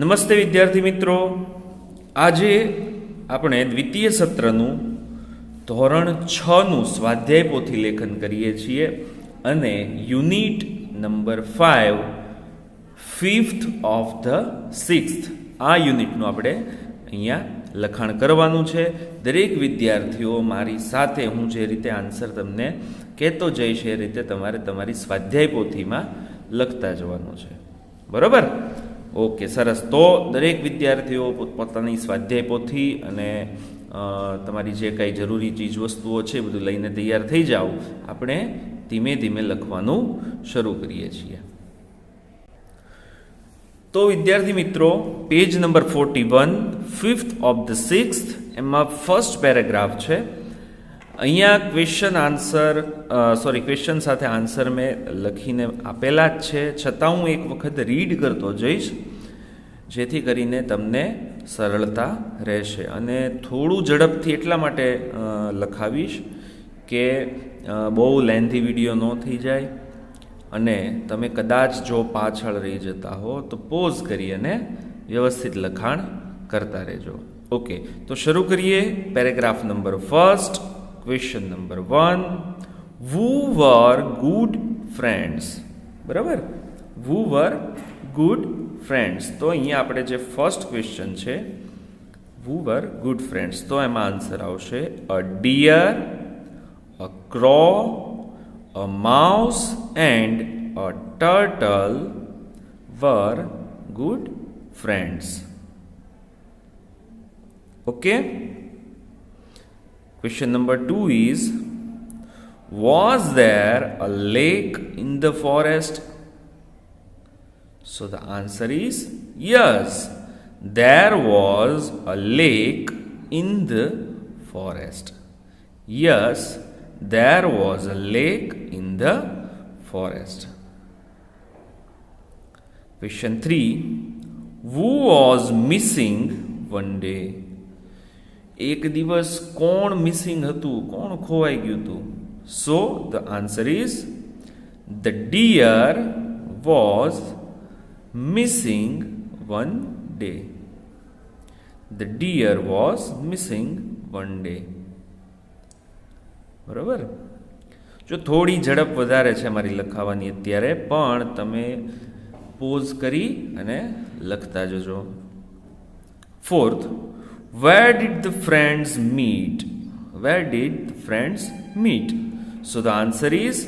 નમસ્તે વિદ્યાર્થી મિત્રો, આજે આપણે દ્વિતીય સત્રનું ધોરણ 6નું સ્વાધ્યાય પોથી લેખન કરીએ છીએ અને unit number 5 fifth of the sixth આ યુનિટનું આપણે અહીંયા લખાણ કરવાનું છે. દરેક વિદ્યાર્થીઓ મારી સાથે હું જે રીતે આન્સર તમને કહેતો જઈશ એ રીતે તમારે તમારી સ્વાધ્યાય પોથીમાં લખતા જવાનું છે. બરાબર? ઓકે, સરસ. તો દરેક વિદ્યાર્થીઓ પોતાની સ્વાધ્યાય પોથી અને તમારી જે કાંઈ જરૂરી ચીજ વસ્તુઓ છે બધું લઈને તૈયાર થઈ જાઓ. આપણે ધીમે ધીમે લખવાનું શરૂ કરીએ છીએ. તો વિદ્યાર્થી મિત્રો, page number 41 fifth of the sixth એમાં ફર્સ્ટ પેરેગ્રાફ છે. અહીંયા ક્વેશ્ચન સાથે આન્સર મેં લખીને આપેલા જ છે, છતાં હું એક વખત રીડ કરતો જઈશ જેથી કરીને તમને સરળતા રહેશે. અને થોડું ઝડપથી એટલા માટે લખાવીશ કે બહુ લેન્થી વિડીયો ન થઈ જાય અને તમે કદાચ જો પાછળ રહી જતા હો તો પોઝ કરી અને વ્યવસ્થિત લખાણ કરતા રહેજો. ઓકે, તો શરૂ કરીએ. Paragraph number first, question number 1. Who were good friends? બરાબર? Who were good friends? તો અહીંયા આપણે જે ફર્સ્ટ ક્વેશ્ચન છે, who were good friends, તો એમાં આન્સર આવશે a deer, a crow, a mouse and a turtle were good friends. Okay? Question number 2 is, was there a lake in the forest? So the answer is yes, there was a lake in the forest. Yes, there was a lake in the forest. Question 3, who was missing one day? એક દિવસ કોણ missing હતું, કોણ ખોવાઈ ગયું હતું? So the answer is the deer was missing one day. The deer was missing one day. બરાબર? જો થોડી ઝડપ વધારે છે મારી લખાવાની અત્યારે, પણ તમે પોઝ કરી અને લખતા જજો. Fourth, where did the friends meet? Where did the friends meet? So the answer is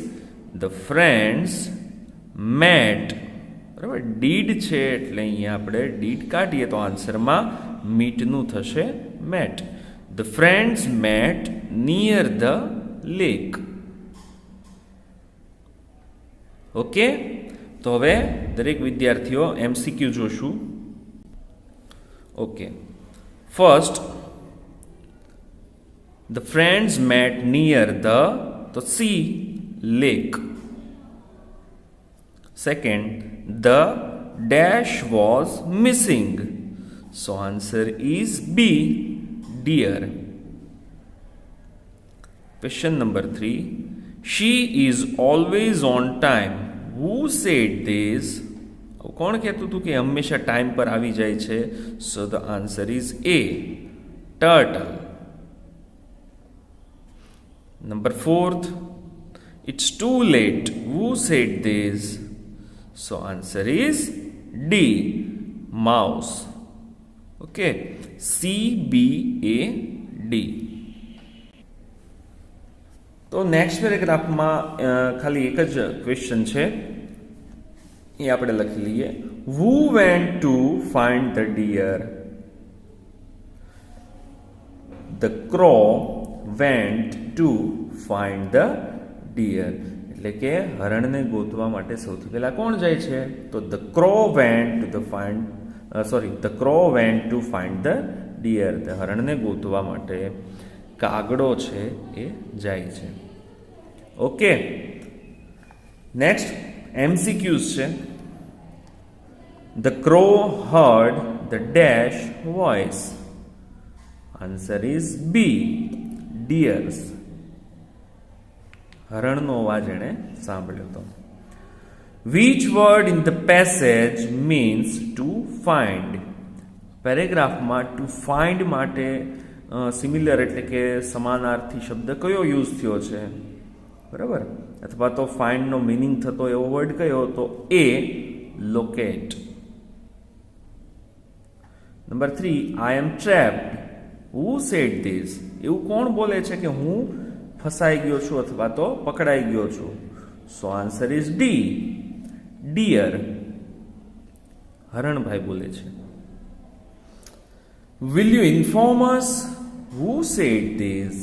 the friends met. બરાબર? did છે એટલે અહીંયા આપણે did કાઢીએ તો આન્સરમાં meetનું થશે met. The friends met near the lake. Okay, તો હવે દરેક વિદ્યાર્થીઓ MCQ જોશું. Okay, first, the friends met near the sea lake. Second, the dash was missing. So answer is B, deer. Question number 3, she is always on time. Who said this? કોણ કહેતું હતું કે હંમેશા ટાઈમ પર આવી જાય છે? So the answer is A, turtle. Number 4th, it's too late. Who said this? So answer is D, mouse. Okay, CBAD. તો નેક્સ્ટ પેરેગ્રાફમાં ખાલી એક જ ક્વેશ્ચન છે, એ આપણે લખી લઈએ. Who went to find the deer? The crow went to find the deer. એટલે કે હરણને ગોતવા માટે સૌથી પહેલા કોણ જાય છે? તો the crow went to find the deer. તે હરણને ગોતવા માટે કાગડો છે એ જાય છે. ઓકે, નેક્સ્ટ MCQs છે. The crow heard the dash voice. Answer is B, deers. હરણનો અવાજ એણે સાંભળ્યો હતો. Which word in the passage means to find. પેરેગ્રાફમાં ટુ ફાઇન્ડ માટે સિમિલર એટલે કે સમાનાર્થી શબ્દ કયો યુઝ થયો છે, બરાબર, અથવા તો ફાઇન્ડનો મિનિંગ થતો એવો વર્ડ કયો, તો એ locate. Number 3, I am trapped. Who said this? એવું કોણ બોલે છે કે હું ફસાઈ ગયો છું અથવા તો પકડાઈ ગયો છું? So answer is D, deer. હરણભાઈ બોલે છે. Will you inform us who said this?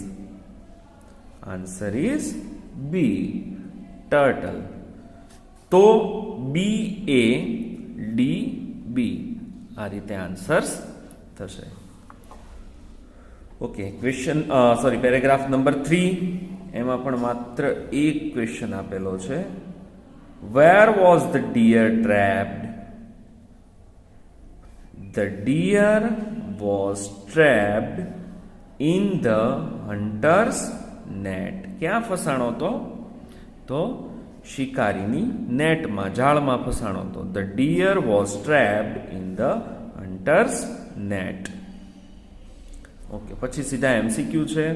Answer is B, turtle. તો બી એ ડી બી આ રીતે આન્સર્સ થશે. ઓકે, ક્વેશ્ચન પેરેગ્રાફ નંબર 3, એમાં પણ માત્ર એક ક્વેશ્ચન આપેલો છે. Where was the deer trapped? The deer was trapped in the hunter's net. ક્યાં ફસાણો તો શિકારીની નેટમાં, જાળમાં ફસાણો હતો. The deer was trapped in the hunter's net. Okay, પછી સીધા એમસીક્યુ છે.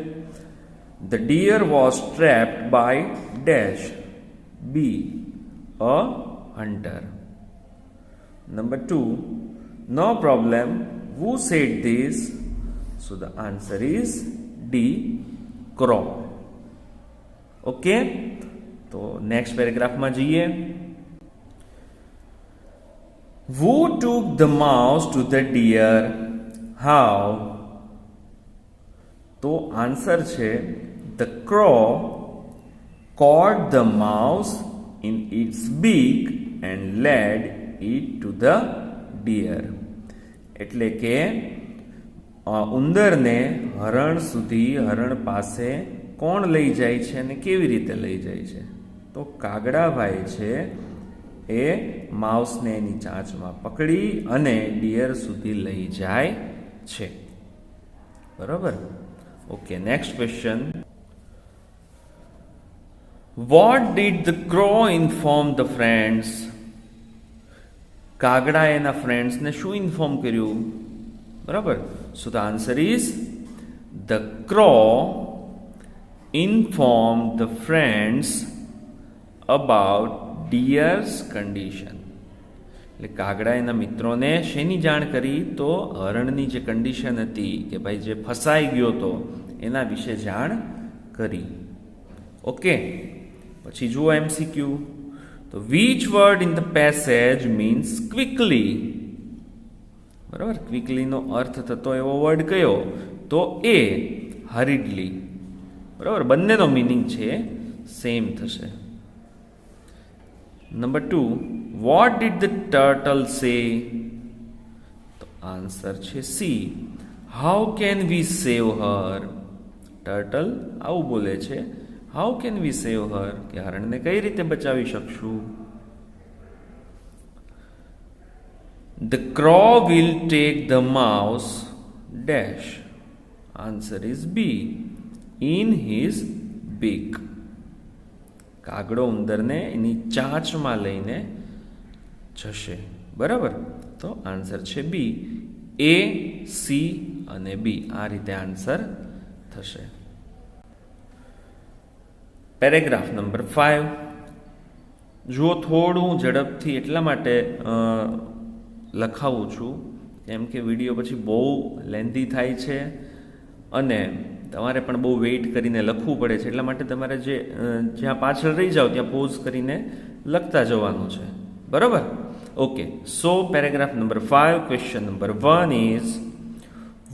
The deer was trapped by dash, B a hunter. Number 2, no problem, who said this? So the answer is D, crow. Okay, તો next પેરેગ્રાફમાં જઈએ. Who took the mouse to the deer? How? તો answer છે the crow caught the mouse in its beak and led it to the deer. એટલે કે ઉંદરને હરણ સુધી, હરણ પાસે કોણ લઈ જાય છે અને કેવી રીતે લઈ જાય છે? તો કાગડાભાઈ છે એ માઉસને એની ચાંચમાં પકડી અને ડિયર સુધી લઈ જાય છે. બરાબર. Okay, next question. What did the crow inform the friends? કાગડા એના ફ્રેન્ડ્સને શું ઇન્ફોર્મ કર્યું? બરાબર. So the answer is the crow inform the friends about deer's condition. એટલે કાગડા એના મિત્રોને શેની જાણ કરી? તો હરણની જે કન્ડિશન હતી કે ભાઈ જે ફસાઈ ગયો તો એના વિશે જાણ કરી. ઓકે, પછી જુઓ એમસીક્યુ. તો which word in the passage means quickly? બરાબર, ક્વિકલીનો અર્થ થતો એવો વર્ડ કયો? તો એ હરીડલી. બરાબર, બંનેનો મિનિંગ છે સેમ થશે. Number 2, vote did the turtle સે? તો આન્સર છે C, how can we save Har? Turtle આવું બોલે છે, હાઉ કેન વી સેવ હર, કે હરણને કઈ રીતે બચાવી શકશું? The crow will take the mouse dash. Answer is B, in his beak. કાગડો ઉંદરને એની ચાંચમાં લઈને જશે. બરાબર, તો આન્સર છે બી. એ, સી અને બી આ રીતે આન્સર થશે. પેરેગ્રાફ નંબર 5 જુઓ. થોડું ઝડપથી એટલા માટે લખાવું છું કેમ કે વિડીયો પછી બહુ લેન્ધી થાય છે અને તમારે પણ બહુ વેઇટ કરીને લખવું પડે છે. એટલા માટે તમારે જ્યાં પાછળ રહી જાઓ ત્યાં પોઝ કરીને લખતા જવાનું છે. બરાબર. Okay, so paragraph number 5, question number 1 is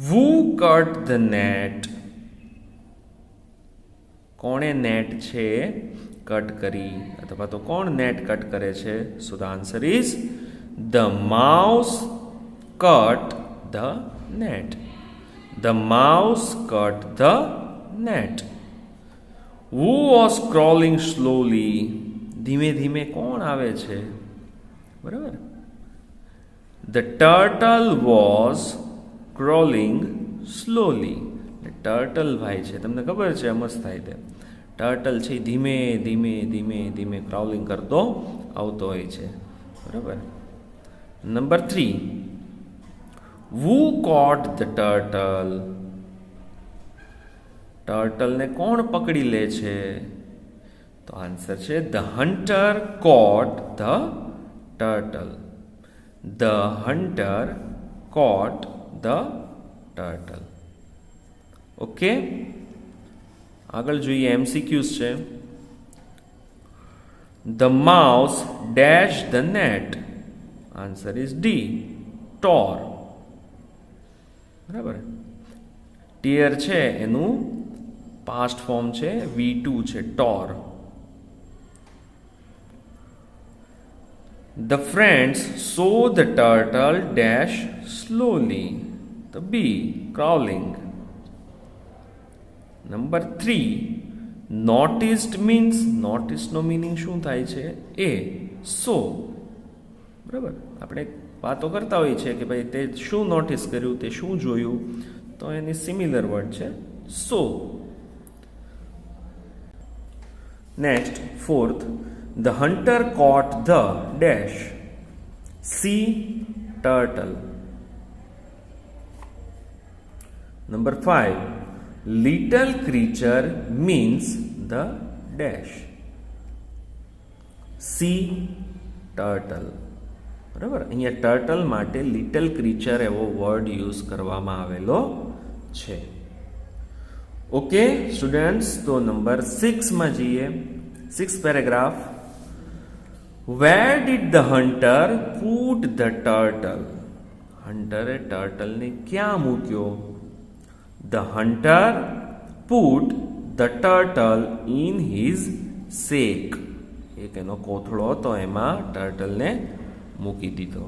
who cut the net? કોણે નેટ છે કટ કરી, અથવા તો કોણ નેટ કટ કરે છે? So the answer is the mouse cut the net. The mouse cut the net. Who was crawling slowly? ધીમે ધીમે કોણ આવે છે? બરાબર. The turtle was crawling slowly. Turtle ભાઈ છે, તમને ખબર છે મસ્ત થાય તે. ટર્ટલ છે એ ધીમે ધીમે ધીમે ધીમે ક્રાઉલિંગ કરતો આવતો હોય છે. બરાબર. Number 3, who caught the turtle? ટર્ટલને કોણ પકડી લે છે? તો આન્સર છે the hunter caught the turtle. The hunter caught the turtle. Okay, આગળ જોઈએ MCQs છે. The mouse dashed the net. Answer is D, tore. બરાબર. tear છે એનું પાસ્ટ ફોર્મ છે V2 છે, tore. The friends saw the turtle dash slowly. The B, crawling. Number 3, noticed means, noticed no meaning શું થાય છે? A, saw. બરાબર. આપણે વાતો કરતા હોઈએ છીએ કે ભાઈ તે શું નોટિસ કર્યું, તે શું જોયું, તો એની સિમિલર વર્ડ છે saw. Next, 4th, the hunter caught the dash. C, turtle. Number 5, little creature means the dash. C, turtle. બરાબર. અહીંયા ટર્ટલ માટે લિટલ ક્રીચર એવો વર્ડ યુઝ કરવામાં આવેલો છે. ઓકે સ્ટુડન્ટ્સ, તો નંબર 6માં જઈએ. 6th paragraph. Where did the hunter put the turtle? હન્ટરે ટર્ટલને ક્યાં મૂક્યો? The hunter put the turtle in his sack. એક એનો કોથળો હતો, એમાં ટર્ટલને મૂકી દીધો.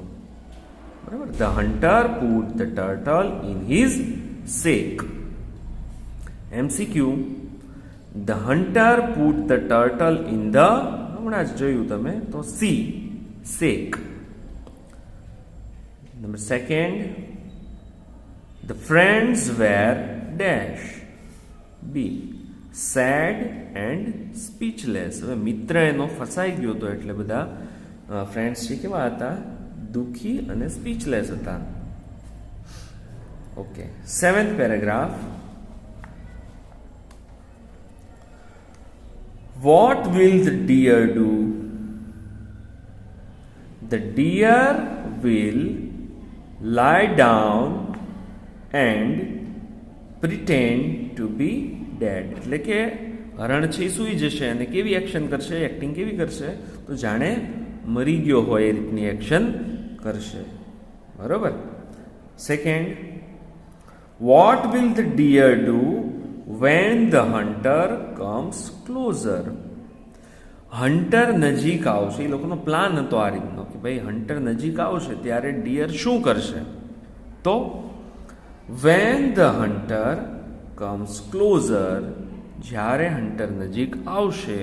બરાબર. The hunter put the turtle in his sack. MCQ. The hunter put the turtle in the, હમણાં જ જોયું તમે, તો C, sack. Number 2nd, the friends were dash. B, sad and speechless. હવે મિત્ર એનો ફસાઈ ગયો હતો એટલે બધા ફ્રેન્ડ્સ છે કેવા હતા? દુઃખી અને સ્પીચલેસ હતા. Okay, 7th paragraph. What will the deer do? The deer will lie down and pretend to be dead. એટલે કે હરણ છે સૂઈ જશે અને કેવી એક્શન કરશે, એક્ટિંગ કેવી કરશે? તો જાણે મરી ગયો હોય એ રીતની એક્શન કરશે. બરોબર. 2nd, what will the deer do when the hunter comes closer? Hunter નજીક આવશે, એ લોકોનો પ્લાન હતો આ રીતનો કે ભાઈ હન્ટર નજીક આવશે ત્યારે ડિયર શું કરશે? તો when the hunter comes closer, જ્યારે હન્ટર નજીક આવશે,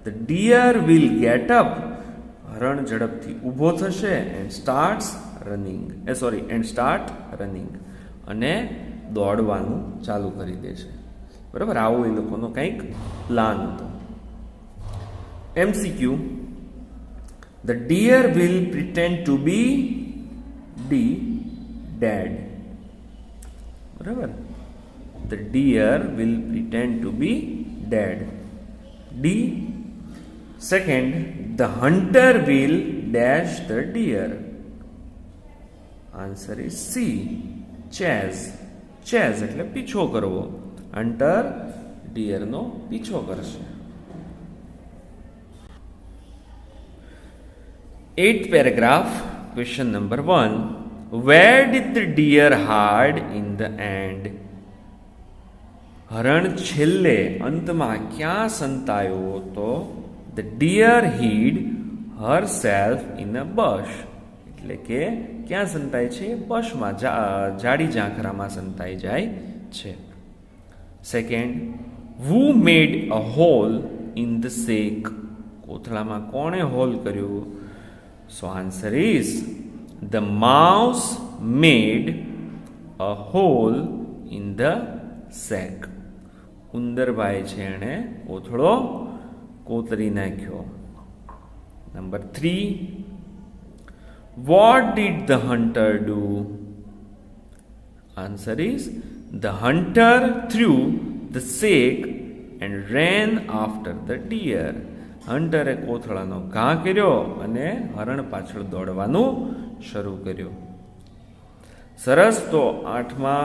the deer will get up, હરણ ઝડપથી ઊભો થશે, and start running, અને દોડવાનું ચાલુ કરી દેશે. બરાબર. આવો એ લોકોનો કંઈક પ્લાન હતો. MCQ. The deer will pretend to be D, dead. બરાબર. The deer will pretend to be dead. D. 2nd, the hunter will dash the deer. Answer is C, chase. Chase એટલે પીછો કરવો. હન્ટર ડિયરનો પીછો કરશે. 8th paragraph, question number 1. Where did the deer hide in the end? હરણ છેલ્લે અંતમાં ક્યાં સંતાયો? તો the deer hid herself in a bush. એટલે કે ક્યાં સંતાય છે? બશમાં, જાડી ઝાંખરામાં સંતાઈ જાય છે. 2nd, who made a hole in the sack? કોથળામાં કોણે હોલ કર્યું? So answer is the mouse made a hole in the sack. ઉંદરભાઈ છે એણે કોથળો કોતરી નાખ્યો. Number 3, what did the hunter do? Answer is, the hunter threw the sack and ran after the deer. હન્ટરે કોથળાનો ઘા કર્યો અને હરણ પાછળ દોડવાનું શરૂ કર્યું. સરસ. તો 8મા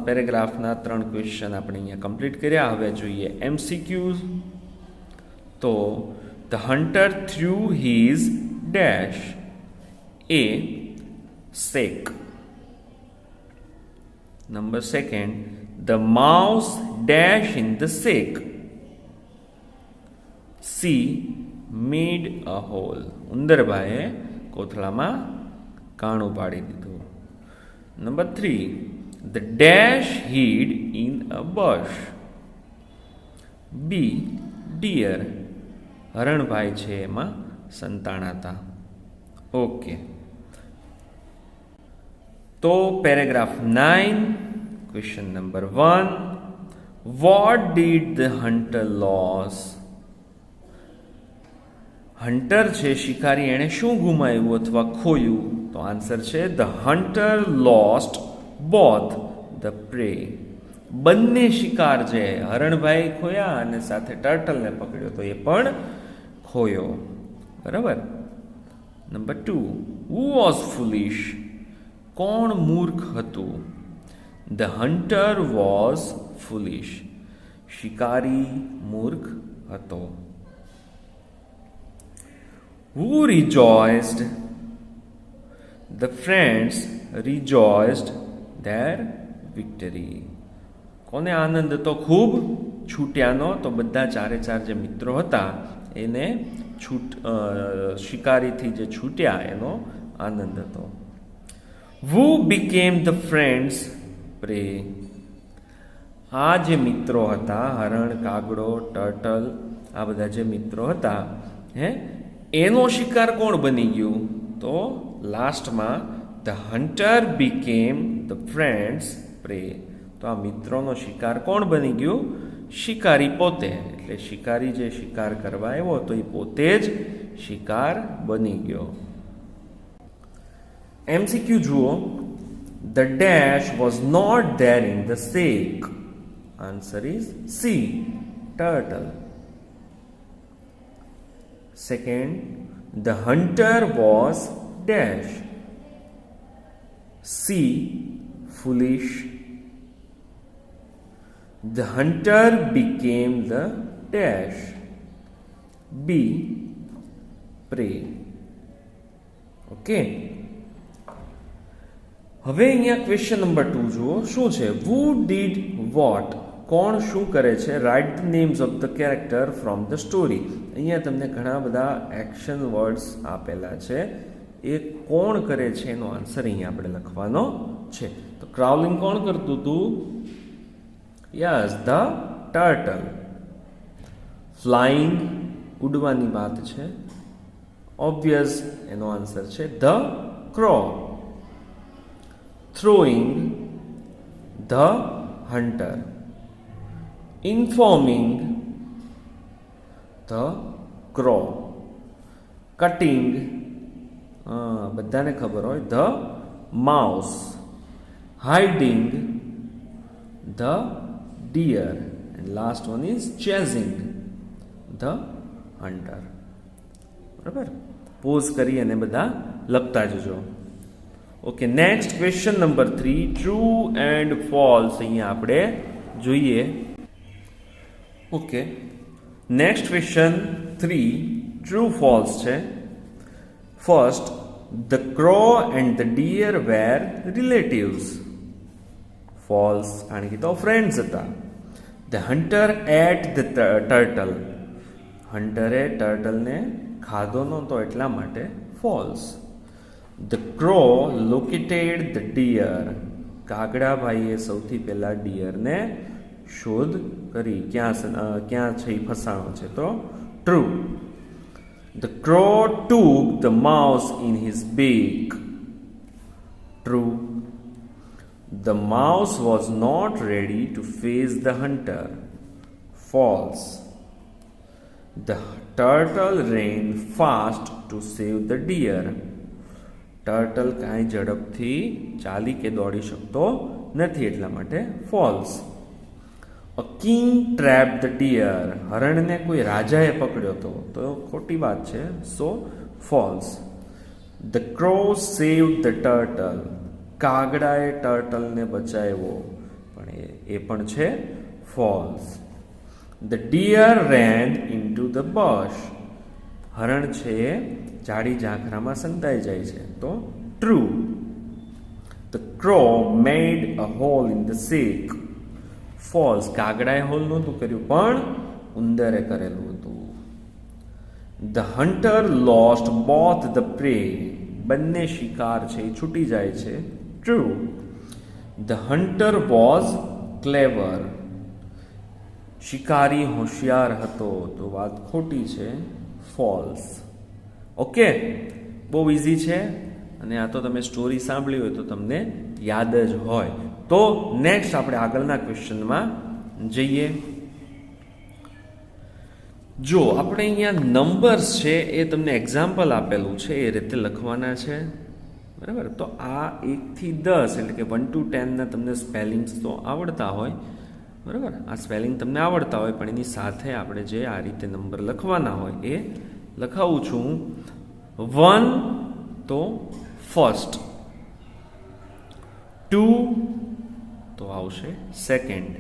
પેરેગ્રાફના 3 ક્વેશ્ચન આપણે અહીંયા કમ્પ્લીટ કર્યા. હવે જોઈએ MCQs. તો the hunter threw his dash a sack. Number 2, the mouse dash in the sack. C, made a hole. ઉંદરભાઈએ કોથળામાં કાણું પાડી દીધું. Number 3, the dash hid in a bush. B, deer. હરણભાઈ છે એમાં સંતાણાતા. ઓકે. તો paragraph 9, question number 1, what did the hunter lose? Hunter છે શિકારી, એણે શું ગુમાવ્યું અથવા ખોયું? તો આન્સર છે the hunter lost both the prey. બંને શિકાર છે, હરણભાઈ ખોયા અને સાથે ટર્ટલને પકડ્યો તો એ પણ ખોયો. બરાબર. Number 2, who was foolish? કોણ મૂર્ખ હતું? The hunter was ફુલિશ. શિકારી મૂર્ખ હતો. Who rejoiced? The friends rejoiced their victory. કોને આનંદ હતો ખૂબ? છૂટ્યાનો. તો બધા 4 જે મિત્રો હતા એને શિકારીથી જે છૂટ્યા એનો આનંદ હતો. Who became the friends prey? આ જે મિત્રો હતા, હરણ, કાગડો, ટર્ટલ, આ બધા જે મિત્રો હતા, એનો શિકાર કોણ બની ગયું? તો લાસ્ટમાં the hunter became the friends prey. તો આ મિત્રોનો શિકાર કોણ બની ગયું? શિકારી પોતે. એટલે શિકારી જે શિકાર કરવા આવ્યો તો એ પોતે જ શિકાર બની ગયો. MCQ જુઓ. The dash was not there in the sack. Answer is C, turtle. Second, the hunter was dash. C, foolish. The hunter became the dash. B, prey. Okay. હવે અહીંયા ક્વેશ્ચન નંબર 2 જુઓ. શું છે? Who did what? કોણ શું કરે છે? Write the names of the character from the story. અહીંયા તમને ઘણા બધા એક્શન વર્ડ્સ આપેલા છે. એ કોણ કરે છે એનો આન્સર અહીંયા આપણે લખવાનો છે. તો ક્રાઉલિંગ કોણ કરતું હતું? Yes, the turtle. ફ્લાઇંગ, ઉડવાની વાત છે. ઓબ્વિયસ એનો આન્સર છે the crow. Throwing, the hunter. Informing, the crow. Cutting, બધાને ખબર હોય, the mouse. Hiding, the deer. And last one is chasing, the hunter. બરાબર. પોઝ કરી અને બધા લખતા જજો. Okay, next question number 3, true and false અહીંયા આપણે જોઈએ. Okay, next question 3, true false છે. First, the crow and the deer were relatives. False, કારણ કે તો ફ્રેન્ડ્સ હતા. The hunter ate the turtle. હન્ટરે ટર્ટલને ખાધો નહોતો એટલા માટે false. The crow located the deer. કાગડાભાઈએ સૌથી પહેલા ડિયરને શોધ કરી. ક્યાં છે એ ફસાણો છે તો true. The crow took the mouse in his beak. True. The mouse was not ready to face the hunter. false. The turtle ran fast to save the deer. Turtle કાંઈ ઝડપથી ચાલી કે દોડી શકતો નથી એટલા માટે false. A king trapped the deer. હરણને કોઈ રાજાએ પકડ્યો હતો તો ખોટી વાત છે, so false. The crow saved the turtle. કાગડાએ ટર્ટલને બચાવ્યો પણ એ પણ છે false. The deer ran into the bush. હરણ છે ઝાડી ઝાંખરામાં સંતાઈ જાય છે તો true. The crow made a hole in the sack. false. કાગડાએ હોલ નહોતું કર્યું પણ ઉંદરે કરેલું હતું. The hunter lost both the prey. બંને શિકાર છે એ છૂટી જાય છે true. The hunter was clever. શિકારી હોશિયાર હતો તો વાત ખોટી છે false. ઓકે, બહુ ઇઝી છે અને આ તો તમે સ્ટોરી સાંભળી હોય તો તમને યાદ જ હોય. તો નેક્સ્ટ આપણે આગળના ક્વેશ્ચનમાં જઈએ. જો આપણે અહીંયા નંબર્સ છે એ તમને એક્ઝામ્પલ આપેલું છે એ રીતે લખવાના છે, બરાબર. તો આ 1 થી 10 એટલે કે 1 to 10 ના તમને સ્પેલિંગ્સ તો આવડતા હોય, બરાબર. આ સ્પેલિંગ તમને આવડતા હોય પણ એની સાથે આપણે જે આ રીતે નંબર લખવાના હોય એ લખાવું છું. 1 તો ફર્સ્ટ, 2 તો આવશે સેકન્ડ,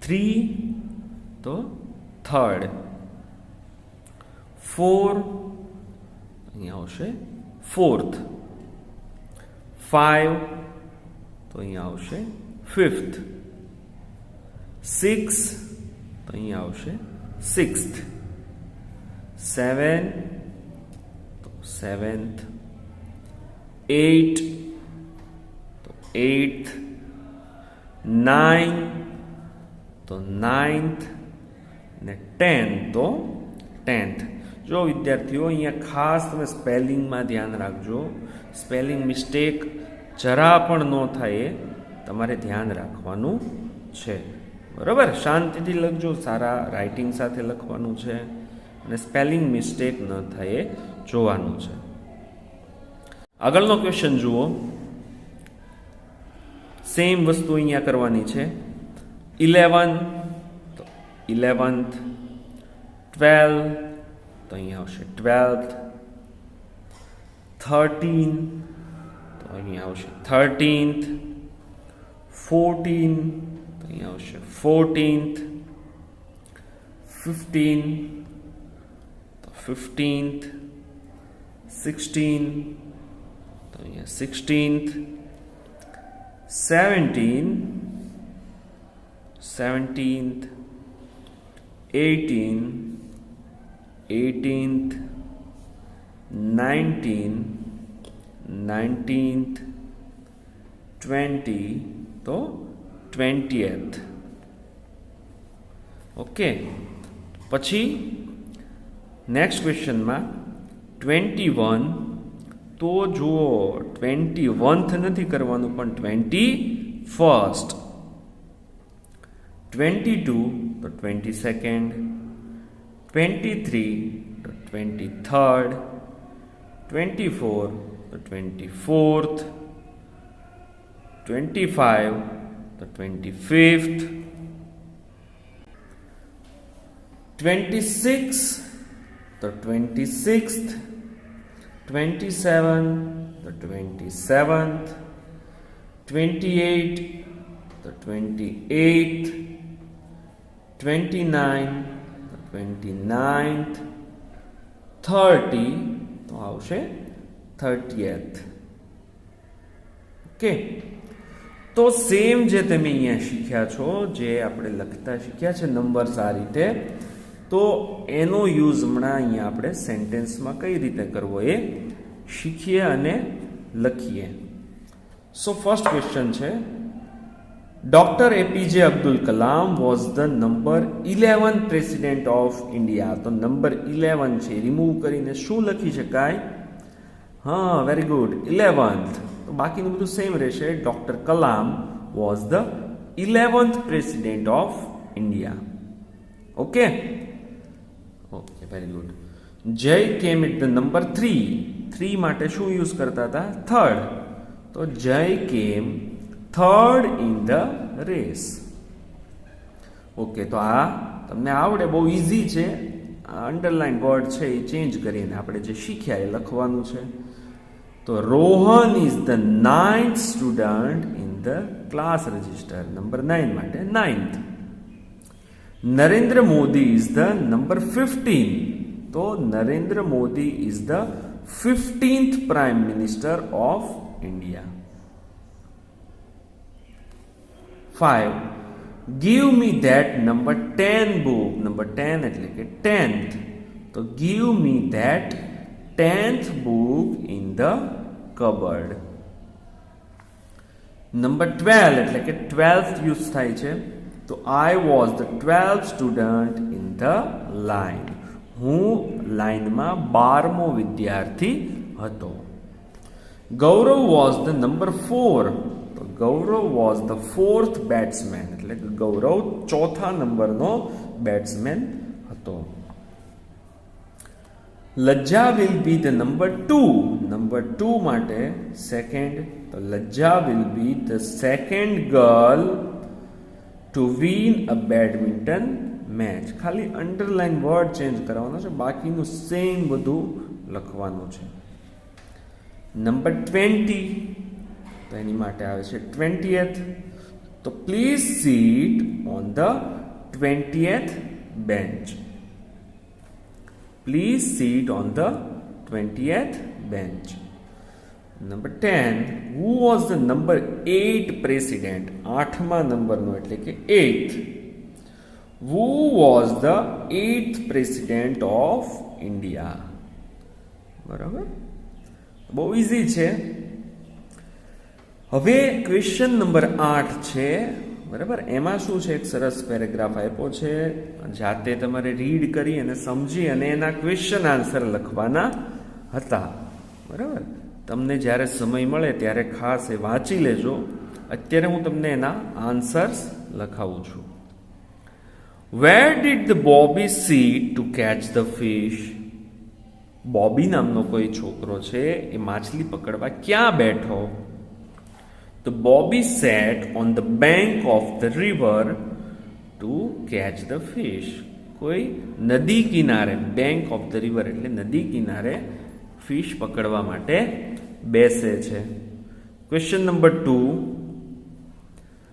3 તો થર્ડ, 4 અહીંયા આવશે ફોર્થ, 5 તો અહીંયા આવશે ફિફ્થ, 6 તો અહીંયા આવશે સિક્સ્થ, 7 તો સેવન્થ, 8 તો એઇથ, 9 તો નાઇન્થ ને 10 તો 10th. જો વિદ્યાર્થીઓ અહીંયા ખાસ તમે સ્પેલિંગમાં ધ્યાન રાખજો. સ્પેલિંગ મિસ્ટેક જરા પણ ન થાય એ તમારે ધ્યાન રાખવાનું છે, બરાબર. શાંતિથી લખજો, સારા રાઇટિંગ સાથે લખવાનું છે અને સ્પેલિંગ મિસ્ટેક ન થાય એ જોવાનું છે. આગળનો ક્વેશ્ચન જુઓ. સેમ વસ્તુ અહીંયા કરવાની છે. 11 તો 11th, 12 તો અહીંયા આવશે 12th, 13 તો અહીંયા આવશે 13th, 14 તો અહીંયા આવશે 14th, 15 તો 15th, 16 તો અહીંયા 16th, 17th, 18th, 19th, 20 તો 20th. ઓકે, પછી નેક્સ્ટ ક્વેશ્ચનમાં 21 તો જુઓ 21th નથી કરવાનું પણ 21st, 22 તો 22nd, 23 તો 23rd, 24 તો 24th, 25 તો 25th, 26 તો 26th, 27 તો 27th, 28 તો 28th, 29 તો 29th, 30 તો આવશે 30th. ઓકે, તો સેમ જે તમે અહીંયા શીખ્યા છો, જે આપણે લખતા શીખ્યા છે નંબર્સ આ રીતે, તો એનો યુઝ હમણાં અહીંયા આપણે સેન્ટેન્સમાં કઈ રીતે કરવો એ શીખીએ અને લખીએ. સો ફર્સ્ટ ક્વેશ્ચન છે, doctor APJ Abdul Kalam was the number 11th president of India. તો નંબર 11 છે રિમૂવ કરીને શું લખી શકાય? હા, વેરી ગુડ, 11th. તો બાકીનું બધું સેમ રહેશે. Doctor Kalam was the 11th president of India. Okay? Okay, very good. Jay came at the number 3. 3 માટે શું યુઝ કરતા હતા? થર્ડ. તો Jay came third in the race. Okay, તો આ તમને આવડે, બહુ ઇઝી છે. આ અંડરલાઇન વર્ડ છે એ ચેન્જ કરીને આપણે જે શીખ્યા એ લખવાનું છે. તો Rohan is the 9th student in the class register. Number 9 માટે 9th. Narendra Modi is the number 15. તો Narendra Modi is the 15th prime minister of India. 5. Give me that number 10 book. Number 10 એટલે કે 10th. તો give me that 10th book in the cupboard. Number 12 એટલે કે 12th use થાય છે. તો I was the 12th student in the line. હું લાઇનમાં 12મો વિદ્યાર્થી હતો. ગૌરવ was the number 4. તો ગૌરવ was the 4th batsman. એટલે કે ગૌરવ ચોથા નંબરનો બેટ્સમેન હતો. લજ્જા will be the number 2. Number 2 માટે સેકન્ડ. તો લજ્જા will be the second girl to win a badminton match. ખાલી અંડરલાઇન વર્ડ ચેન્જ કરવાનો છે, બાકીનું સેમ બધું લખવાનું છે. નંબર 20 તો એની માટે આવે છે 20th. તો please sit on the 20th bench. Please sit on the 20th bench. Number 10. Who was the number 8 president. 8મા નંબરનો એટલે કે 8th. Who was the 8th president of India. બરાબર, બહુ ઇઝી છે. હવે ક્વેશ્ચન નંબર 8 છે. બરાબર, એમાં શું છે, એક સરસ પેરેગ્રાફ આપ્યો છે. જાતે તમારે રીડ કરી અને સમજી અને એના ક્વેશ્ચન આન્સર લખવાના હતા. બરાબર, તમને જ્યારે સમય મળે ત્યારે ખાસ એ વાંચી લેજો. અત્યારે હું તમને એના આન્સર્સ લખાવું છું. Where did the Bobby seat to catch the fish. Bobby નામનો કોઈ છોકરો છે, એ માછલી પકડવા ક્યાં બેઠો? The Bobby sat on the bank of the river to catch the fish. કોઈ નદી કિનારે, બેંક ઓફ ધ રિવર એટલે નદી કિનારે ફિશ પકડવા માટે બેસે છે. Question number 2.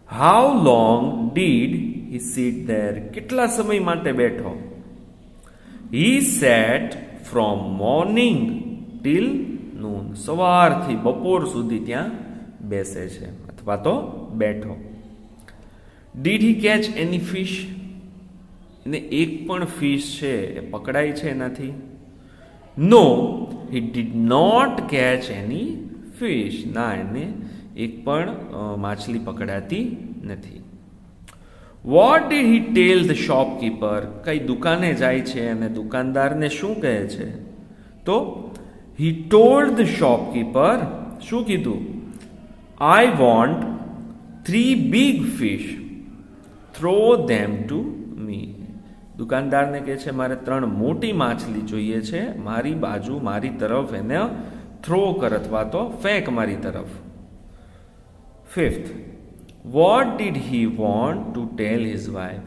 How long did he sit there. કેટલા સમય માટે બેઠો? He sat from morning till noon. સવારથી બપોર સુધી ત્યાં બેસે છે અથવા તો બેઠો. Did he catch any fish. એને એક પણ ફિશ છે એ પકડાય છે એનાથી? No, he did not catch any fish. ના, એને એક પણ માછલી પકડાતી નથી. What did he tell the shopkeeper. કઈ દુકાને જાય છે અને દુકાનદારને શું કહે છે? તો હી ટોલ્ડ ધ શોપકીપર. શું કીધું? I want 3 big fish. Throw them to me. દુકાનદારને કહે છે મારે 3 મોટી માછલી જોઈએ છે, મારી બાજુ, મારી તરફ એને થ્રો કર અથવા તો ફેંક મારી તરફ. 5th. What did he want to tell his wife?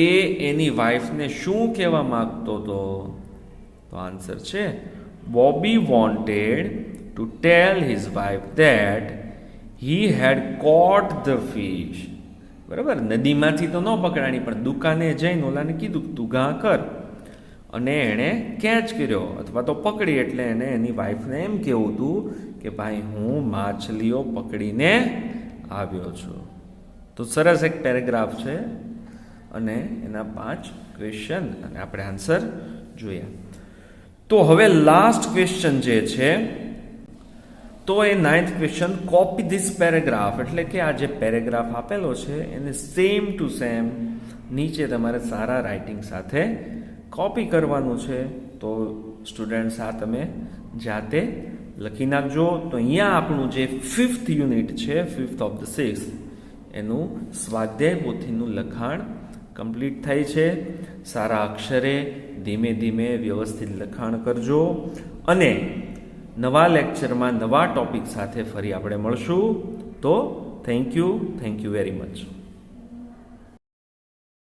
એ એની વાઇફને શું કહેવા માંગતો હતો? તો આન્સર છે Bobby wanted to tell his wife that he had caught the fish. બરાબર, નદીમાંથી તો ન પકડાણી, પણ દુકાને જઈને ઓલાને કીધું તું ઘા કર, અને એણે કેચ કર્યો અથવા તો પકડી. એટલે એને એની વાઈફને એમ કહેવું હતું કે ભાઈ હું માછલીઓ પકડીને આવ્યો છું. તો સરસ એક પેરેગ્રાફ છે અને એના 5 ક્વેશ્ચન અને આપણે આન્સર જોયા. તો હવે લાસ્ટ ક્વેશ્ચન જે છે, તો એ 9th question, copy this paragraph. એટલે કે આ જે પેરેગ્રાફ આપેલો છે એને સેમ ટુ સેમ નીચે તમારે સારા રાઇટિંગ સાથે કોપી કરવાનું છે. તો સ્ટુડન્ટ્સ આ તમે જાતે લખી નાખજો. તો અહીંયા આપણું જે 5th યુનિટ છે, 5th ઓફ ધ 6th, એનું સ્વાધ્યાય પોથીનું લખાણ કમ્પ્લીટ થાય છે. સારા અક્ષરે ધીમે ધીમે વ્યવસ્થિત લખાણ કરજો અને નવા લેક્ચરમાં નવા ટોપિક સાથે ફરી આપણે મળશું. તો થેન્ક યુ વેરી મચ.